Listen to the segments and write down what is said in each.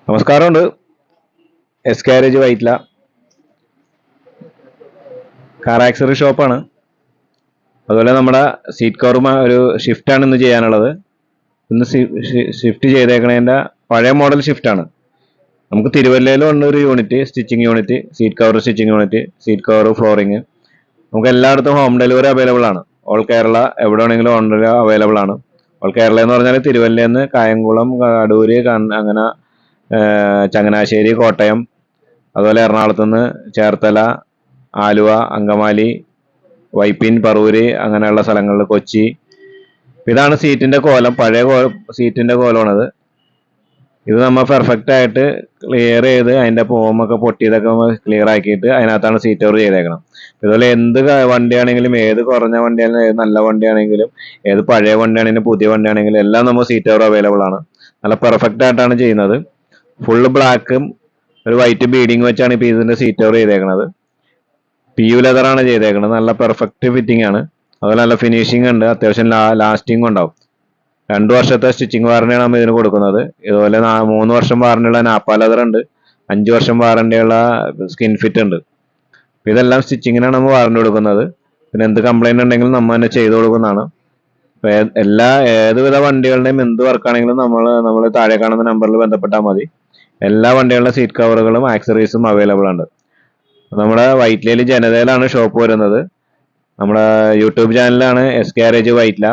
നമസ്കാരമുണ്ട്. S carriage Vyttila car accessory ഷോപ്പാണ്. അതുപോലെ നമ്മുടെ സീറ്റ് കവറും ഒരു ഷിഫ്റ്റാണ് ഇന്ന് ചെയ്യാനുള്ളത്. ഇന്ന് ഷിഫ്റ്റ് ചെയ്തേക്കണതിൻ്റെ പഴയ മോഡൽ ഷിഫ്റ്റാണ്. നമുക്ക് തിരുവല്ലയിലും ഉണ്ട് ഒരു unit, stitching unit, seat cover stitching unit, seat cover flooring. നമുക്ക് എല്ലായിടത്തും ഹോം ഡെലിവറി അവൈലബിൾ ആണ്. ഓൾ കേരള എവിടെ വേണമെങ്കിലും ഹോം ഡെലിവറി അവൈലബിൾ ആണ്. ഓൾ കേരള എന്ന് പറഞ്ഞാൽ തിരുവല്ലയിൽ നിന്ന് കായംകുളം, അടൂര്, അങ്ങനെ ചങ്ങനാശ്ശേരി, കോട്ടയം, അതുപോലെ എറണാകുളത്ത് നിന്ന് ചേർത്തല, ആലുവ, അങ്കമാലി, വൈപ്പിൻ, പറവൂര്, അങ്ങനെയുള്ള സ്ഥലങ്ങളിൽ, കൊച്ചി. ഇതാണ് സീറ്റിന്റെ കോലം, പഴയ സീറ്റിന്റെ കോലമാണത്. ഇത് നമ്മൾ പെർഫെക്റ്റ് ആയിട്ട് ക്ലിയർ ചെയ്ത് അതിന്റെ ഫോമൊക്കെ പൊട്ടിയതൊക്കെ ക്ലിയർ ആക്കിയിട്ട് അതിനകത്താണ് സീറ്റ് കവർ ചെയ്തേക്കണം. ഇതുപോലെ എന്ത് വണ്ടിയാണെങ്കിലും, ഏത് കുറഞ്ഞ വണ്ടിയാണെങ്കിലും, ഏത് നല്ല വണ്ടിയാണെങ്കിലും, ഏത് പഴയ വണ്ടിയാണെങ്കിലും, പുതിയ വണ്ടിയാണെങ്കിലും എല്ലാം നമ്മൾ സീറ്റ് കവർ അവൈലബിൾ ആണ്. നല്ല പെർഫെക്റ്റ് ആയിട്ടാണ് ചെയ്യുന്നത്. ഫുള്ള് ബ്ലാക്കും ഒരു വൈറ്റ് ബീഡിങ് വെച്ചാണ് ഇപ്പോൾ ഇതിന്റെ സീറ്റ് കവർ ചെയ്തേക്കുന്നത്. PU ലെതറാണ് ചെയ്തേക്കുന്നത്. നല്ല പെർഫെക്റ്റ് ഫിറ്റിംഗ് ആണ്. അതുപോലെ നല്ല ഫിനിഷിംഗ് ഉണ്ട്. അത്യാവശ്യം ലാസ്റ്റിംഗ് ഉണ്ടാവും. 2 വർഷത്തെ സ്റ്റിച്ചിങ് വാറണ്ടിയാണ് നമ്മൾ ഇതിന് കൊടുക്കുന്നത്. ഇതുപോലെ 3 വർഷം വാറണ്ടിയുള്ള നാപ്പ ലെതർ ഉണ്ട്. 5 വർഷം വാറണ്ടിയുള്ള സ്കിൻ ഫിറ്റ് ഉണ്ട്. ഇതെല്ലാം സ്റ്റിച്ചിങ്ങിനാണ് നമ്മൾ വാറണ്ടി കൊടുക്കുന്നത്. പിന്നെ എന്ത് കംപ്ലൈന്റ് ഉണ്ടെങ്കിലും നമ്മൾ തന്നെ ചെയ്തു കൊടുക്കുന്നതാണ്. ഏതുവിധ വണ്ടികളുടെയും എന്ത് വർക്കാണെങ്കിലും നമ്മൾ താഴെ കാണുന്ന നമ്പറിൽ ബന്ധപ്പെട്ടാൽ മതി. എല്ലാ വണ്ടികളുടെ സീറ്റ് കവറുകളും ആക്സറീസും അവൈലബിൾ ആണ്. നമ്മുടെ വൈറ്റിലയിൽ ജനതയിലാണ് ഷോപ്പ് വരുന്നത്. നമ്മുടെ യൂട്യൂബ് ചാനലാണ് എസ് കാരേജ് വൈറ്റില.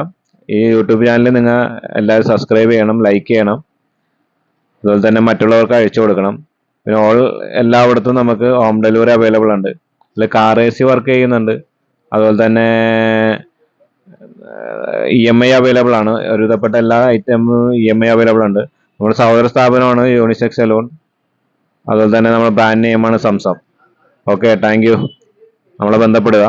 ഈ യൂട്യൂബ് ചാനൽ നിങ്ങൾ എല്ലാവരും സബ്സ്ക്രൈബ് ചെയ്യണം, ലൈക്ക് ചെയ്യണം. അതുപോലെ തന്നെ മറ്റുള്ളവർക്ക് അയച്ചു കൊടുക്കണം. പിന്നെ എല്ലായിടത്തും നമുക്ക് ഹോം ഡെലിവറി അവൈലബിൾ ഉണ്ട്. ഇതിൽ കാർ AC വർക്ക് ചെയ്യുന്നുണ്ട്. അതുപോലെ തന്നെ EMI അവൈലബിൾ ആണ്. ഒരുവിധപ്പെട്ട എല്ലാ ഐറ്റമും EMI അവൈലബിൾ ഉണ്ട്. നമ്മുടെ സഹോദര സ്ഥാപനമാണ് യൂണിസെക്സ് സലൂൺ. അതുപോലെ തന്നെ നമ്മുടെ ബ്രാൻഡ് നെയിമാണ് സംസം. Okay, thank you. നമ്മളെ ബന്ധപ്പെടുക.